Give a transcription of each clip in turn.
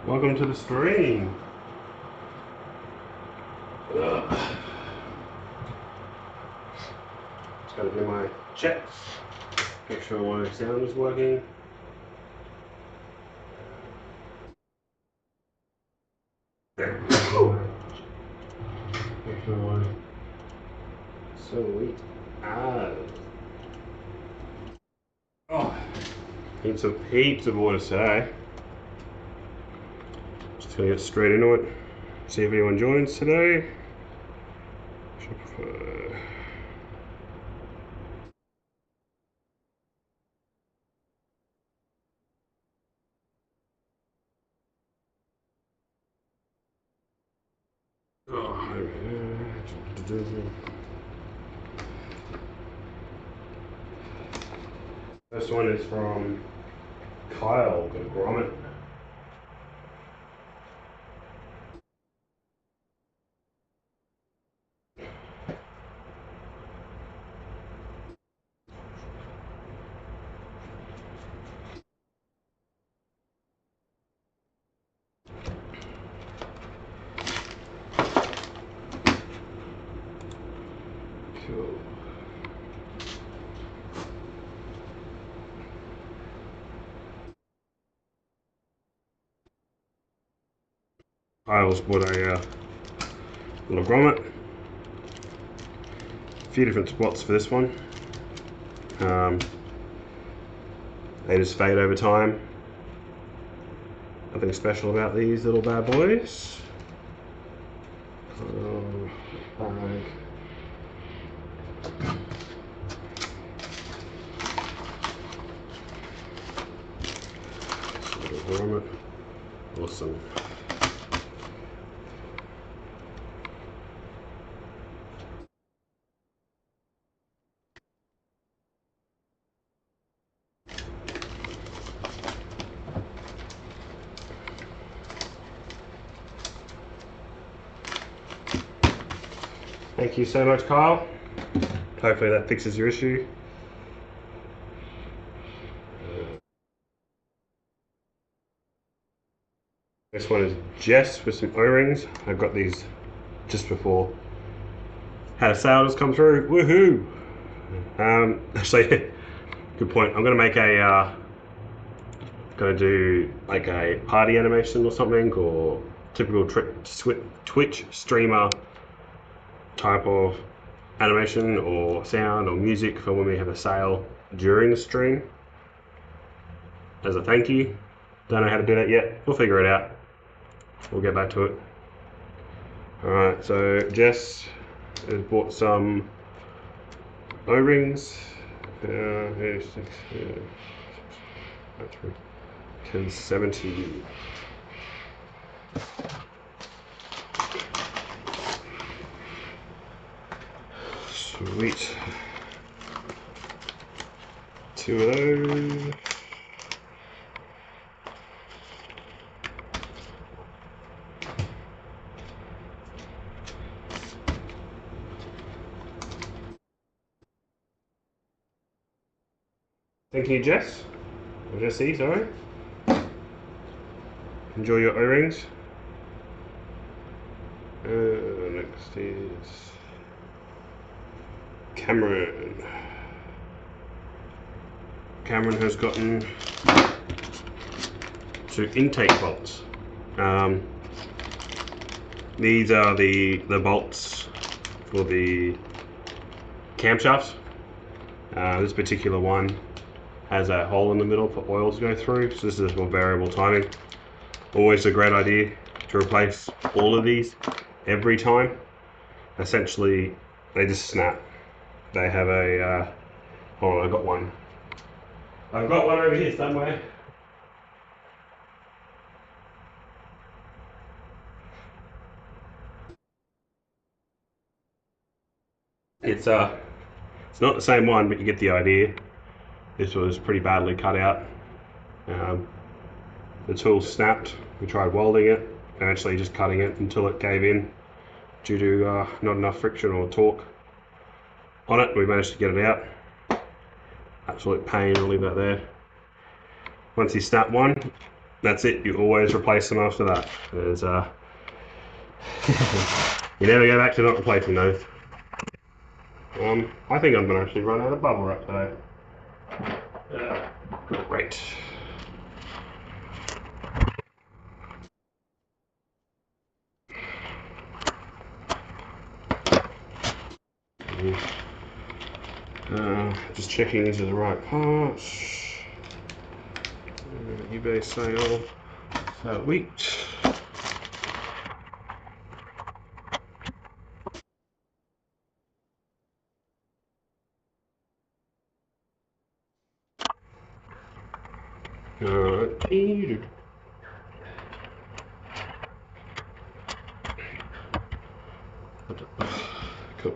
Welcome to the stream. Ugh. Just gotta do my checks. Make sure my sound is working. There. Make sure my sweet as. Oh, heaps of water today. Just gonna get straight into it. See if anyone joins today. This one is from Kyle, the grommet. Cool. Kyle's bought a little grommet. A few different spots for this one. They just fade over time. Nothing special about these little bad boys. Bag. Little grommet. Awesome. Thank you so much, Kyle. Hopefully that fixes your issue. This one is Jess with some O-rings. I got these just before. Had a sale just come through. Woohoo! Actually, good point. I'm gonna make a gonna do like a party animation or something, or typical Twitch streamer type of animation or sound or music for when we have a sale during the stream as a thank you. Don't know how to do that yet. We'll figure it out. We'll get back to it. Alright, so Jess has bought some O-rings. 1070. Sweet. 2 of those. Thank you, Jess. Or Jessie, sorry. Enjoy your O-rings. Next is Cameron. Cameron has gotten 2 intake bolts. These are the bolts for the camshafts. This particular one has a hole in the middle for oil to go through, so this is for variable timing. Always a great idea to replace all of these every time. Essentially, they just snap. They have a, hold on, I've got one over here somewhere. It's not the same one, but you get the idea. This was pretty badly cut out. The tool snapped. We tried welding it, eventually just cutting it until it gave in due to not enough friction or torque on it. We managed to get it out. Absolute pain, I'll leave that there. Once you snap one, That's it. You always replace them after that. There's you never go back to not replacing those. I think I'm gonna actually run out of bubble wrap today. Great. Just checking these are the right parts. eBay sale. So wheat. Cool.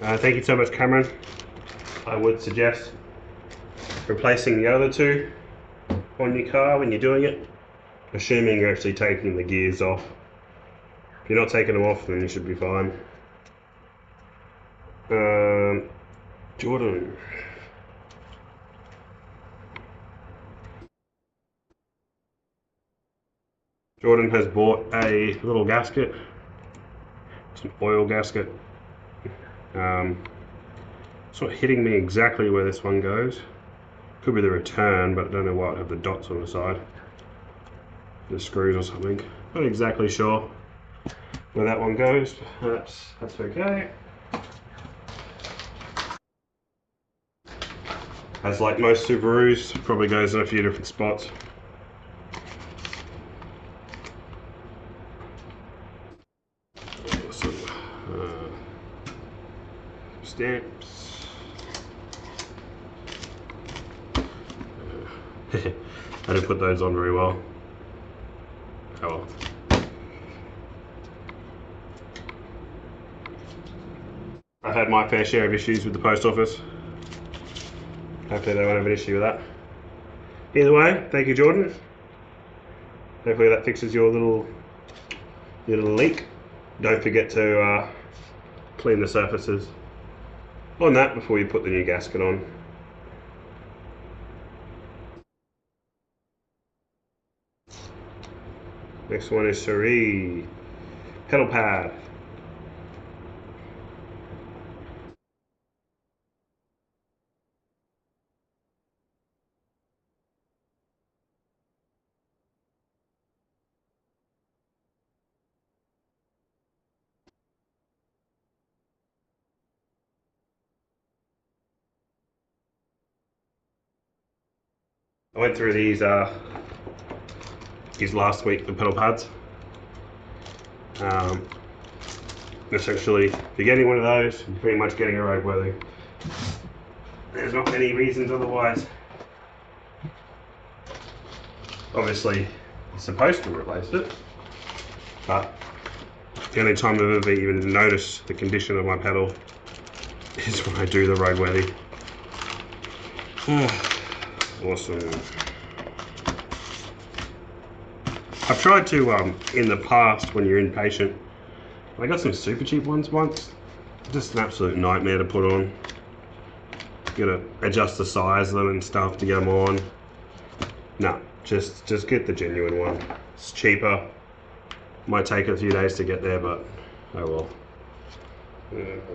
Thank you so much, Cameron. I would suggest replacing the other two on your car when you're doing it, assuming you're actually taking the gears off. If you're not taking them off, then you should be fine. Jordan. Jordan has bought a little gasket. It's an oil gasket. It's not hitting me exactly where this one goes. Could be the return, but I don't know why it have the dots on the side. The screws or something. Not exactly sure where that one goes. That's okay. As like most Subarus, probably goes in a few different spots. Some stamps. I didn't put those on very well. Oh well. I've had my fair share of issues with the post office. Hopefully they won't have an issue with that. Either way, thank you, Jordan. Hopefully that fixes your little leak. Don't forget to clean the surfaces on that before you put the new gasket on. Next one is Cherie. Pedal pad. I went through these last week, the pedal pads. Essentially, if you're getting one of those, you're pretty much getting a roadworthy. There's not many reasons otherwise. Obviously, you're supposed to replace it, but the only time I've ever even noticed the condition of my pedal is when I do the roadworthy. Awesome. I've tried to, in the past, when you're impatient, I got some super cheap ones once. Just an absolute nightmare to put on. You gotta adjust the size of them and stuff to get them on. No, just get the genuine one. It's cheaper. Might take a few days to get there, but oh well.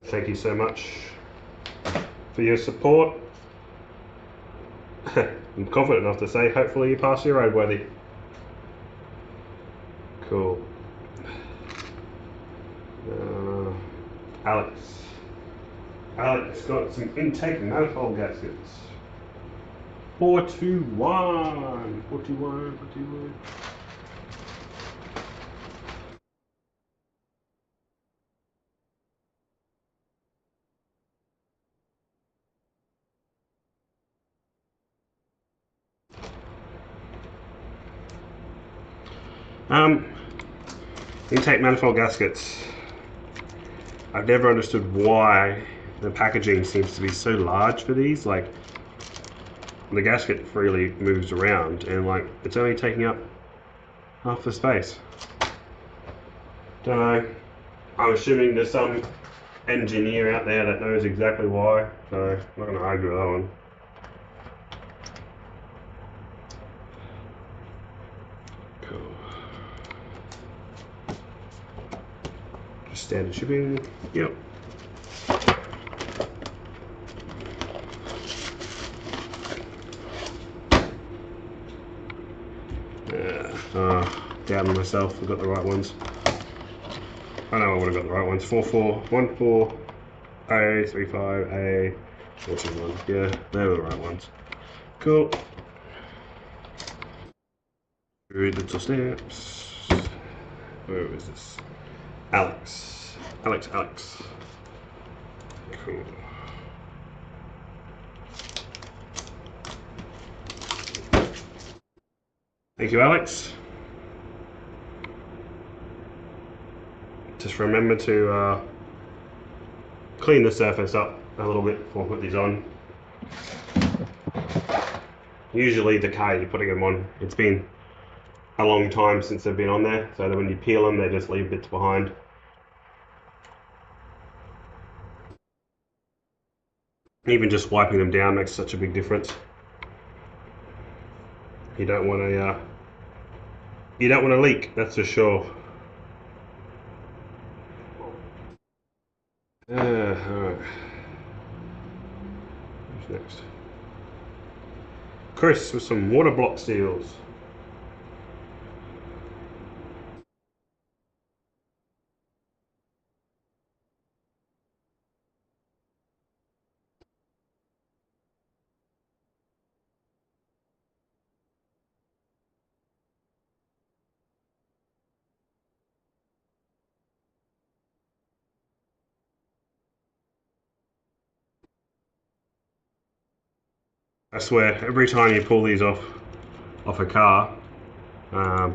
Thank you so much for your support. I'm confident enough to say, hopefully you pass your roadworthy. Cool. Alex. Alex got some intake manifold gaskets. 421. 41, 41. Intake manifold gaskets. I've never understood why the packaging seems to be so large for these. Like, the gasket freely moves around and like it's only taking up half the space. Don't know. I'm assuming there's some engineer out there that knows exactly why, so I'm not going to argue with that one. Cool. Just standard shipping. Yep. Doubting myself, I've got the right ones. I know I would have got the right ones. 4414A35A 41. Yeah, they were the right ones. Cool. Two little snaps. Where is this? Alex. Cool. Thank you, Alex. Just remember to clean the surface up a little bit before I put these on. Usually the car you're putting them on, it's been a long time since they've been on there, so that when you peel them, they just leave bits behind. Even just wiping them down makes such a big difference. You don't want to leak, that's for sure. Alright. Who's next? Chris with some water block seals. I swear, every time you pull these off a car, so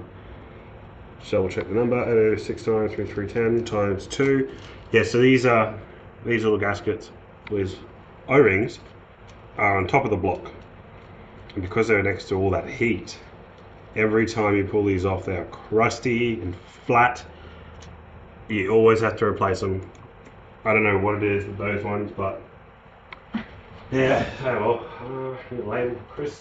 we'll check the number. 806 times 3310 times 2. Yeah, so these little gaskets with O-rings are on top of the block, and because they're next to all that heat, every time you pull these off, they are crusty and flat. You always have to replace them. I don't know what it is with those ones, but yeah, oh well. Label Chris.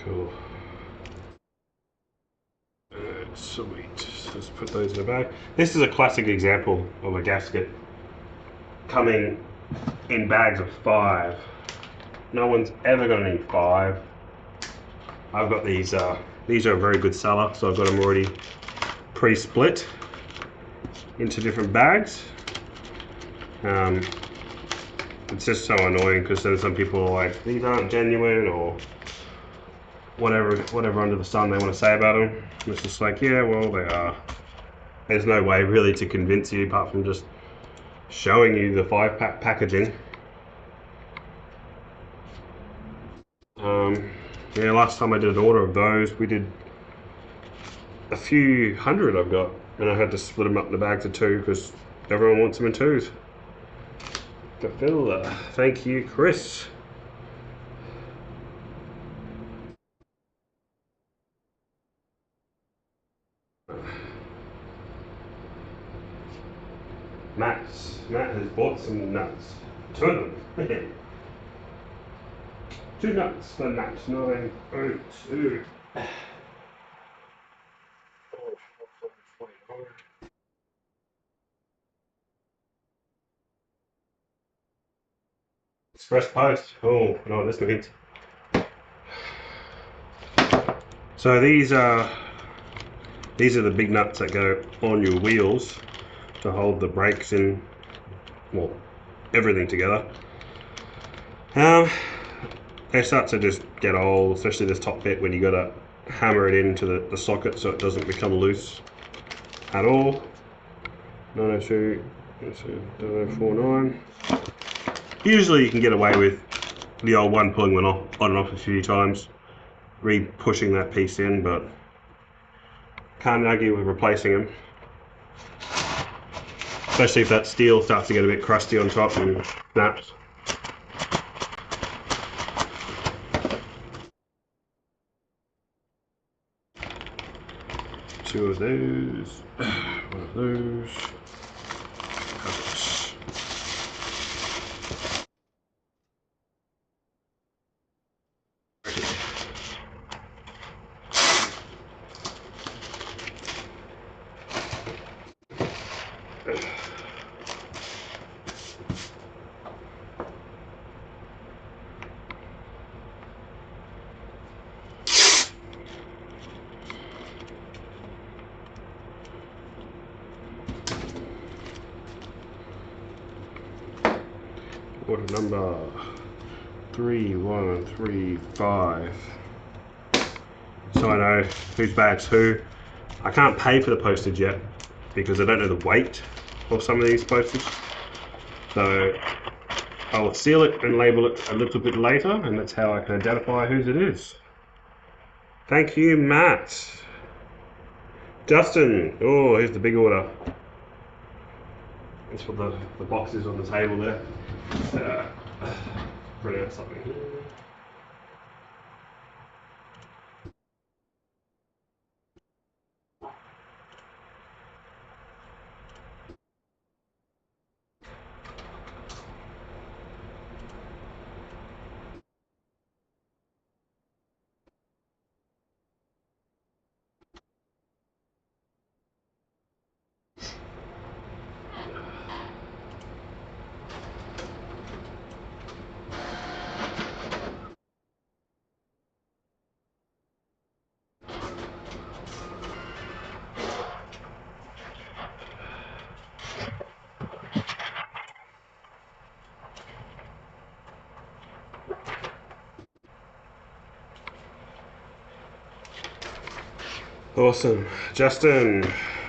Cool. Sweet. So let's put those in the bag. This is a classic example of a gasket coming in bags of 5. No one's ever going to need 5. I've got these. These are a very good seller, so I've got them already pre-split into different bags. It's just so annoying because then some people are like, these aren't genuine, or whatever under the sun they want to say about them. It's just like, yeah, well, they are. There's no way really to convince you apart from just showing you the 5-pack packaging. Yeah, last time I did an order of those, we did a few hundred I've got, and I had to split them up in the bags of 2 because everyone wants them in 2s. Thank you, Chris. Matt has bought some nuts. 2 of them. 2 nuts for Matt 902. Express post. Oh, I know what this means. So these are the big nuts that go on your wheels to hold the brakes in, well, everything together. They start to just get old, especially this top bit when you got to hammer it into the socket so it doesn't become loose at all. 902, 0049. Usually you can get away with the old one pulling one on and off a few times, re-pushing that piece in, but can't argue with replacing them. Especially if that steel starts to get a bit crusty on top and snaps. Two of those, one of those. Order number 3135. So I know whose bag's who. I can't pay for the postage yet because I don't know the weight of some of these postage. So I will seal it and label it a little bit later, and that's how I can identify whose it is. Thank you, Matt. Justin, oh, here's the big order. That's what the box is on the table there. Print out something. Awesome. Justin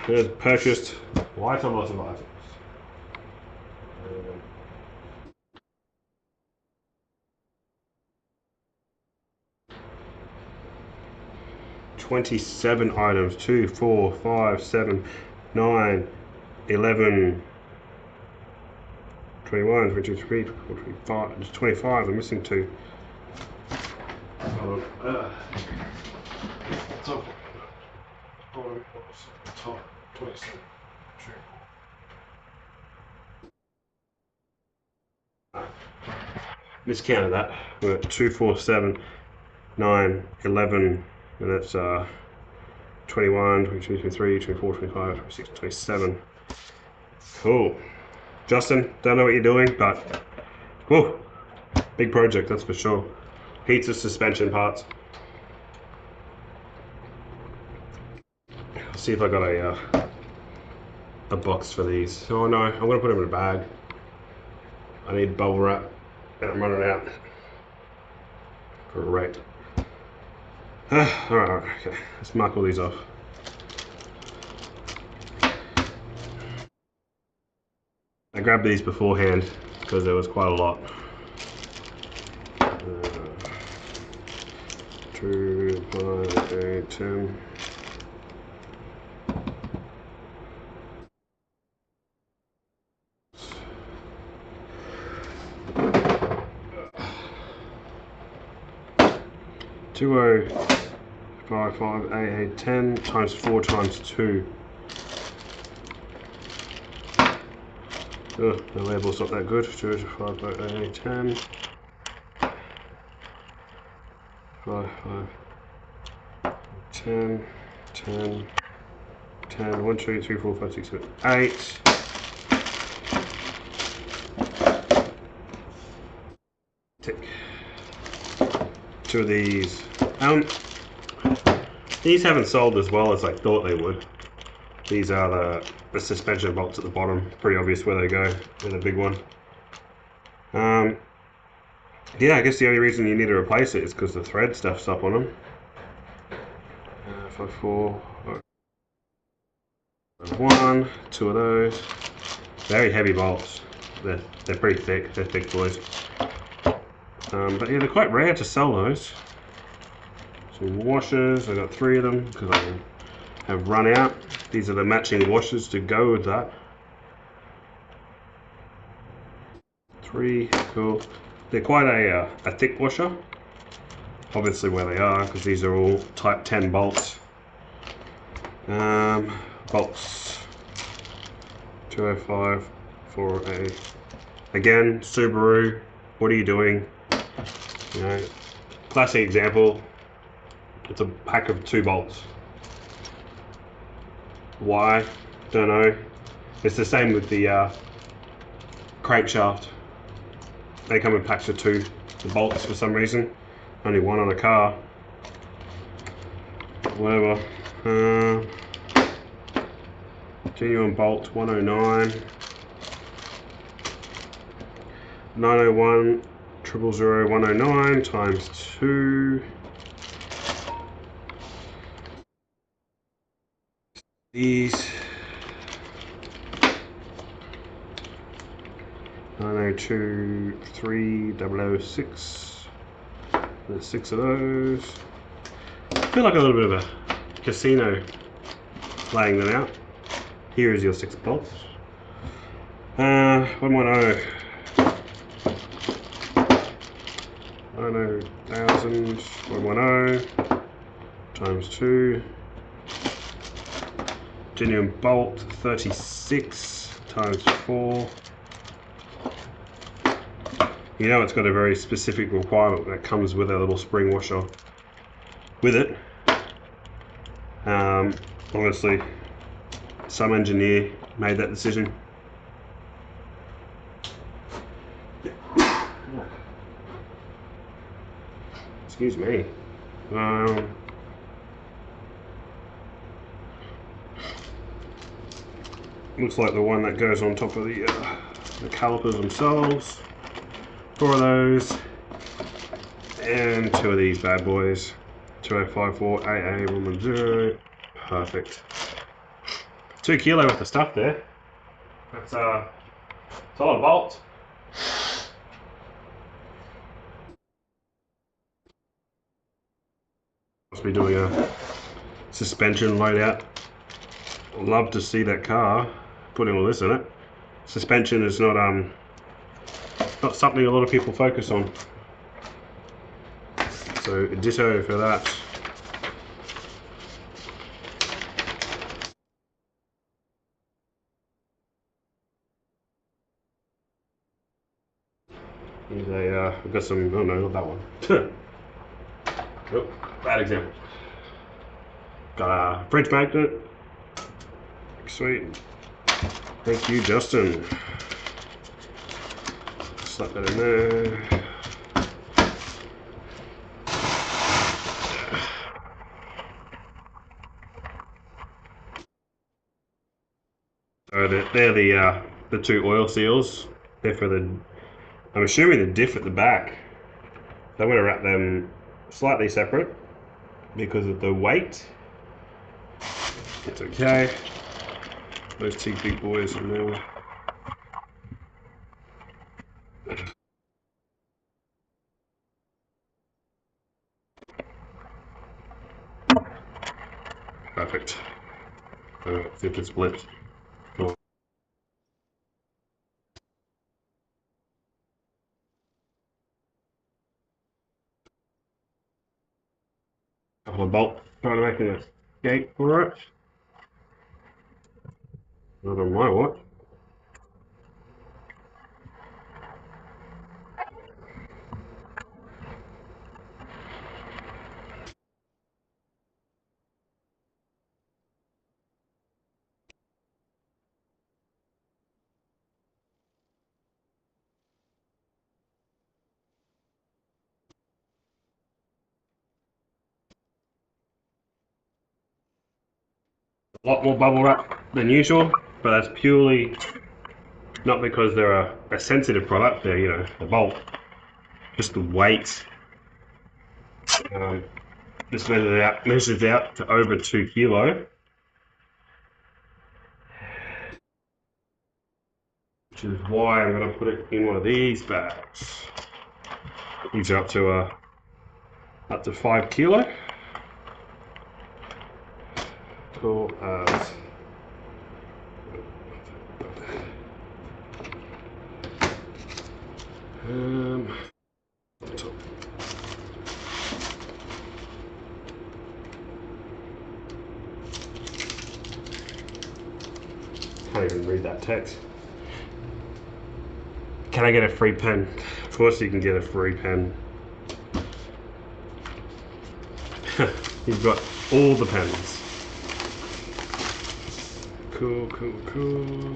has purchased quite a lot of items. 27 items. 2, 4, 5, 7, 9, 11, 21, 22, 23, 24, 25. There's 25. I'm missing 2. Hold on. Top. Bottom. Top. 27. Miscounted that. We're at 2, 4, 7, 9, 11, and that's 21, 22, 23, 24, 25, 26, 27. Cool. Justin, don't know what you're doing, but whoa, big project, that's for sure. Heats of suspension parts. I'll see if I got a box for these. Oh no, I'm gonna put them in a bag. I need bubble wrap, and I'm running out. Great. Alright, okay, let's mark all these off. I grabbed these beforehand because there was quite a lot. 2, 5, 8, 10. Two oh 5, 5, 8, 8, 10 times 4 times 2. Oh, the label's not that good. 2, 5, 5, 8, 8, 10. 5, 5, 10, 10, 10, 1, 2, 3, 4, 5, 6, 7, 8. Tick. 2 of these. These haven't sold as well as I thought they would. These are the suspension bolts at the bottom. Pretty obvious where they go. They're the big one. Yeah, I guess the only reason you need to replace it is because the thread stuff's up on them. 054. One, two of those. Very heavy bolts. They're pretty thick. They're thick boys. But yeah, they're quite rare to sell those. Some washers. I got 3 of them because I have run out. These are the matching washers to go with that. 3, cool. They're quite a thick washer. Obviously where they are, because these are all type 10 bolts. Bolts 205 for a, again, Subaru. What are you doing? You know, classic example. It's a pack of 2 bolts. Why? Don't know. It's the same with the crankshaft. They come in packs of 2. The bolts for some reason. Only 1 on a car. Whatever. Genuine bolt 109. 901 000 109 times 2. These 902 3006. There's 6 of those. I feel like a little bit of a casino laying them out. Here is your 6 bolts. 110. 90,000. 110 times 2. Genuine bolt 36 times 4. You know it's got a very specific requirement that comes with a little spring washer with it. Obviously, some engineer made that decision. Excuse me. Looks like the one that goes on top of the calipers themselves. 4 of those. And 2 of these bad boys. 2054 AA 110. Perfect. 2 kilo worth of stuff there. That's a lot of bolts. Must be doing a suspension loadout. Love to see that car putting all this in it. Suspension is not something a lot of people focus on. So ditto for that. Here's I've got some, oh no, not that one. Oh, bad example. Got a fridge magnet. Sweet. Thank you, Justin. Slap that in there. So they're the 2 oil seals. They're for the, I'm assuming the diff at the back. So I'm going to wrap them slightly separate because of the weight. It's okay. Those 2 big boys in there. Perfect. See if it splits. Couple of bolts trying to make an escape for it. Not on my watch. A lot more bubble wrap than usual, but that's purely not because they're a sensitive product. They're, you know, a bolt. Just the weight. This measures out to over 2 kilo, which is why I'm going to put it in one of these bags. These are up to 5 kilo. Cool as. Top. Can't even read that text. Can I get a free pen? Of course you can get a free pen. You've got all the pens. Cool, cool, cool.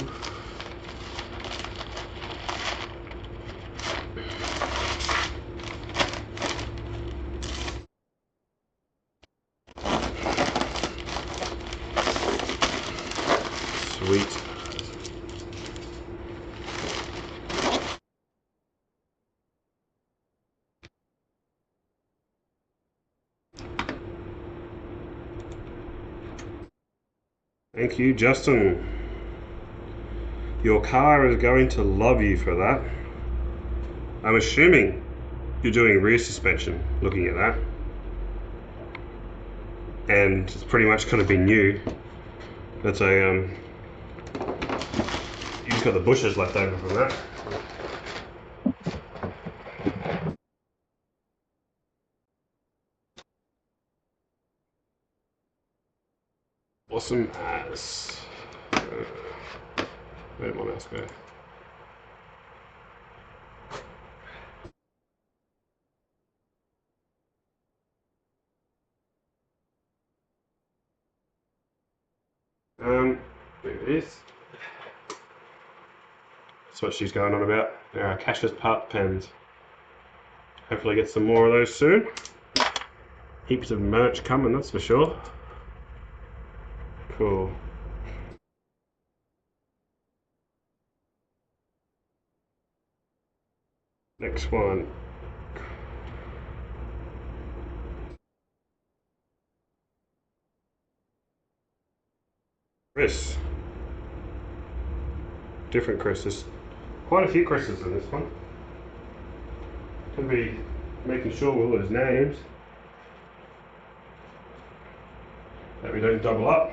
Sweet. Thank you, Justin. Your car is going to love you for that. I'm assuming you're doing rear suspension, looking at that. And it's pretty much going to be new. But you've got the bushes left over from that. Awesome as. Where'd my mouse go? There it is. That's what she's going on about. There are Kashs part pens. Hopefully get some more of those soon. Heaps of merch coming, that's for sure. Cool. Next one. Chris. Different Chris's. Quite a few Chris's in this one. Could be making sure with all his names that we don't double up.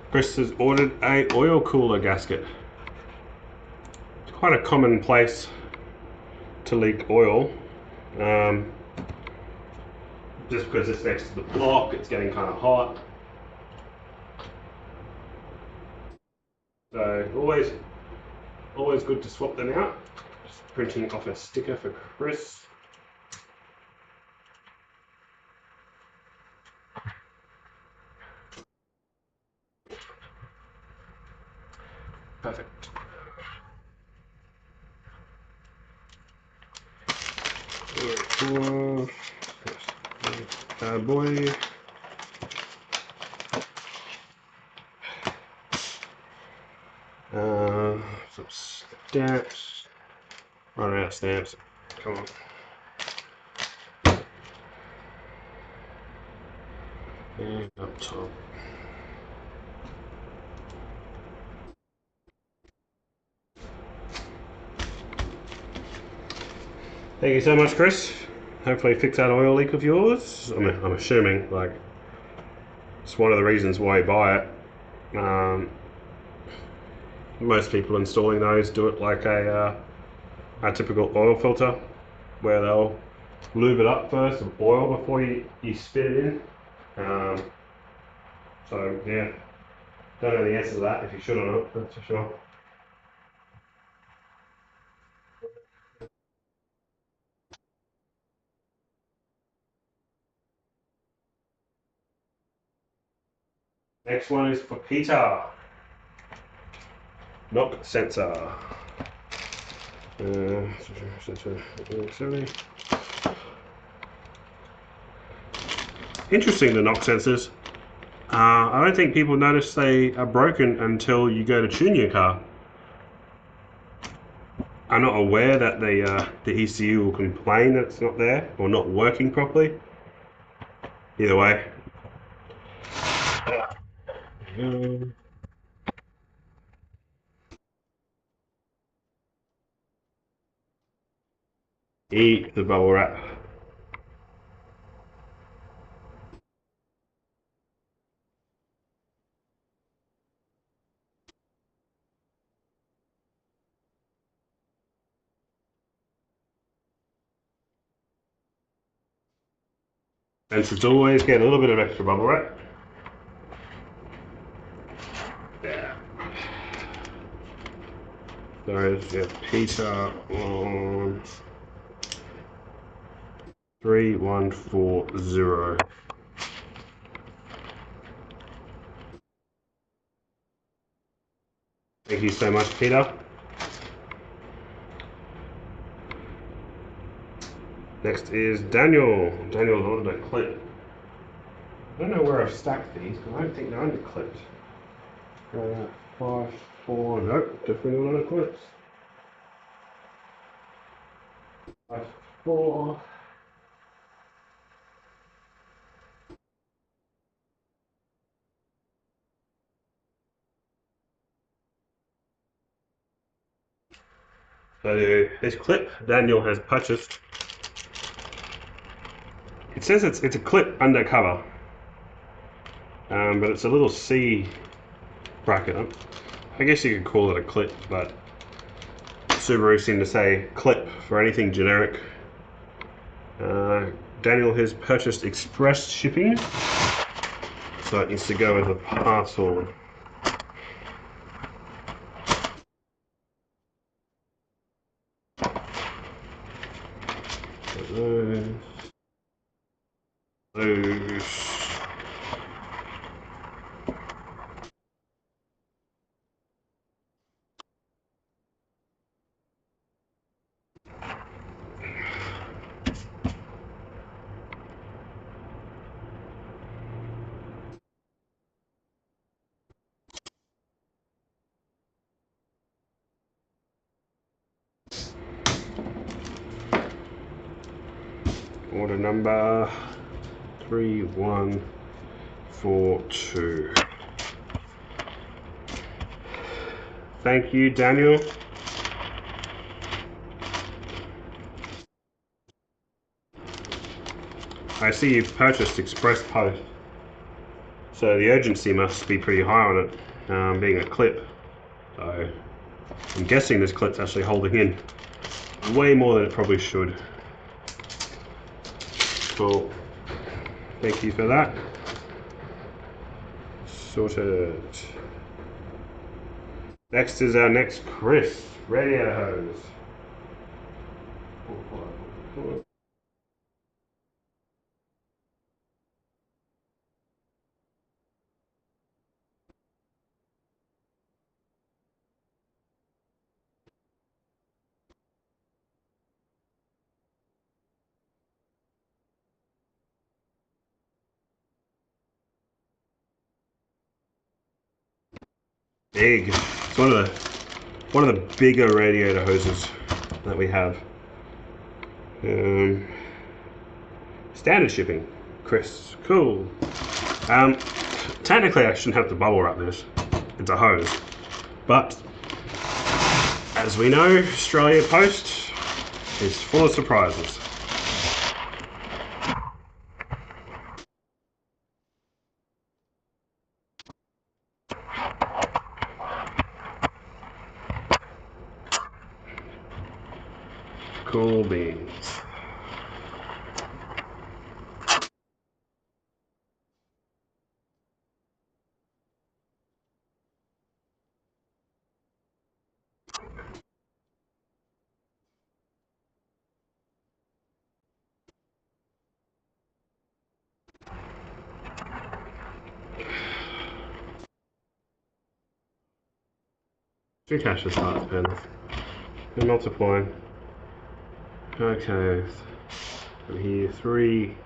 Chris has ordered a oil cooler gasket. It's quite a common place to leak oil. Just because it's next to the block, it's getting kind of hot. So always good to swap them out. Just printing off a sticker for Chris. Perfect. Bad boy. Some stamps. Running out of stamps. Come on. And up top. Thank you so much, Chris. Hopefully fix that oil leak of yours. I'm assuming, like, it's one of the reasons why you buy it. Most people installing those do it like a typical oil filter, where they'll lube it up first with oil before you spit it in. So yeah, don't know the answer to that, if you should or not, that's for sure. Next one is for Peter. Knock sensor. Interesting, the knock sensors. I don't think people notice they are broken until you go to tune your car. I'm not aware that the ECU will complain that it's not there or not working properly. Either way. Um, Eat the bubble wrap. And since always get a little bit of extra bubble wrap. Yeah. There's Peter on 3140. Thank you so much, Peter. Next is Daniel. Daniel's ordered a clip. I don't know where I've stacked these, but I don't think they're under clips. 5, 4, nope, definitely not under clips. 5, 4. So this clip Daniel has purchased. It says it's a clip undercover, but it's a little C bracket. I guess you could call it a clip, but Subaru seem to say clip for anything generic. Daniel has purchased express shipping, so it needs to go with a parcel. Those. Order number 3142. Thank you, Daniel. I see you've purchased Express Post, so the urgency must be pretty high on it, being a clip. So I'm guessing this clip's actually holding in way more than it probably should. Cool. Thank you for that. Sorted. Next is our next Chris. Radiator hose. Big. It's one of the bigger radiator hoses that we have. Standard shipping. Chris. Cool. Technically I shouldn't have to bubble wrap this. It's a hose. But as we know, Australia Post is full of surprises. Cool beans. Two Kashs heart pens. And multiplying. Okay. From here, 3,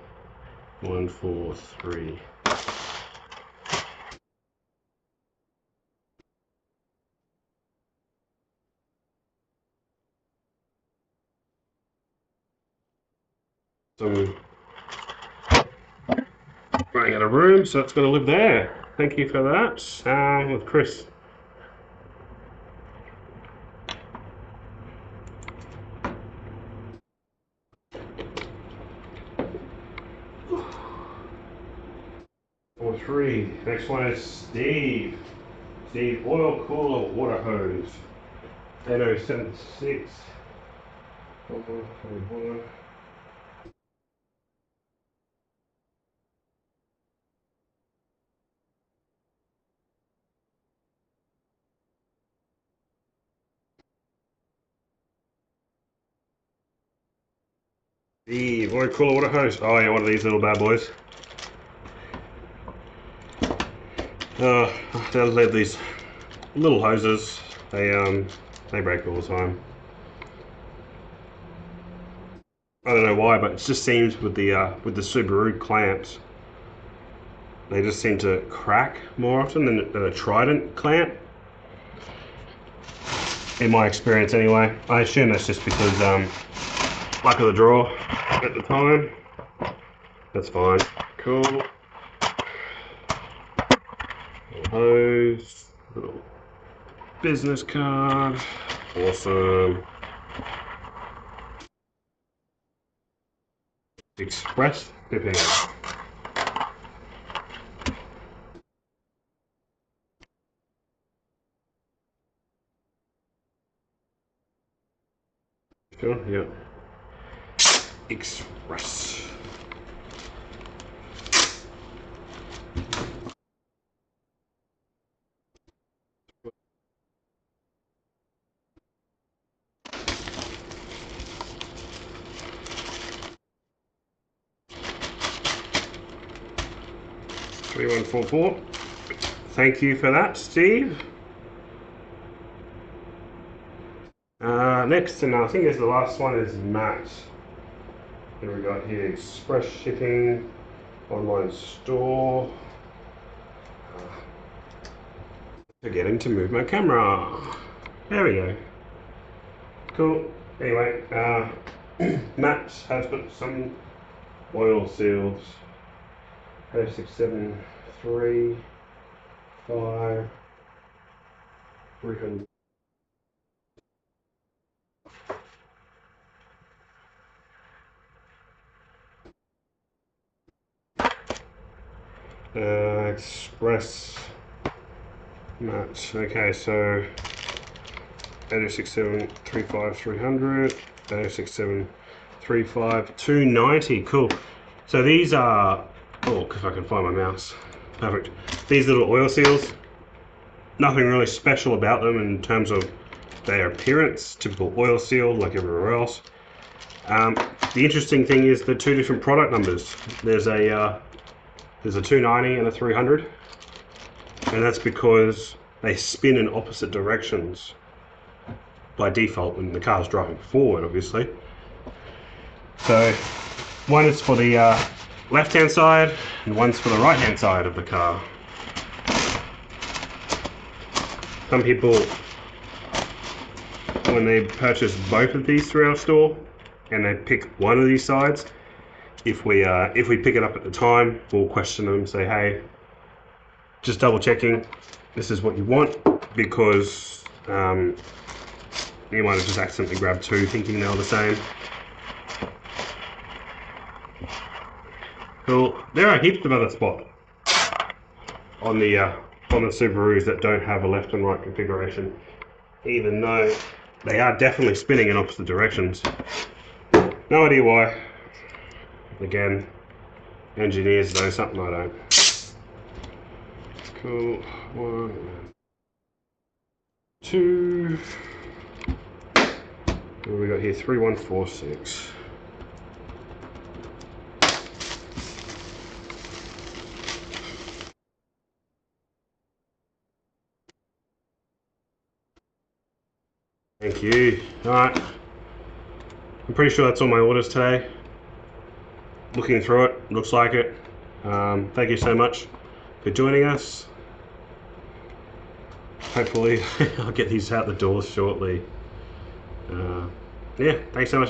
1, 4, 3. Some running out of room, so it's going to live there. Thank you for that. With Chris. Number 3. Next one is Steve. Steve, oil cooler water hose. 8076. Steve, oil cooler water hose. Oh yeah, one of these little bad boys. They'll have these little hoses. They break all the time. I don't know why, but it just seems with the Subaru clamps, they just seem to crack more often than a Trident clamp. In my experience, anyway. I assume that's just because luck of the draw at the time. That's fine. Cool. Hose. Little business card. Awesome. Express shipping. Sure, yeah. Express. $3144. Thank you for that, Steve. Next, and I think this is the last one, is Matt. Here we got here, express shipping, online store. Forgetting to move my camera. There we go. Cool. Anyway, Matt has put some oil seals. 0673 5 300. Express match. Okay, so 806735 300, 806735 290. Cool. So these are, oh, if I can find my mouse. Perfect. These little oil seals, nothing really special about them in terms of their appearance. Typical oil seal like everywhere else. The interesting thing is the two different product numbers. There's a 290 and a 300, and that's because they spin in opposite directions by default when the car's driving forward, obviously. So one is for the left-hand side and one's for the right-hand side of the car. Some people, when they purchase both of these through our store and they pick one of these sides, if we pick it up at the time, we'll question them, say, hey, just double checking, this is what you want, because you might have just accidentally grabbed two thinking they were the same. Cool. There are heaps of other spots on the Subarus that don't have a left and right configuration, even though they are definitely spinning in opposite directions. No idea why. Again, engineers know something I don't. Cool. 1, 2. What have we got here? 3146. Thank you. Alright. I'm pretty sure that's all my orders today. Looking through it, looks like it. Thank you so much for joining us. Hopefully I'll get these out the door shortly. Yeah, thanks so much for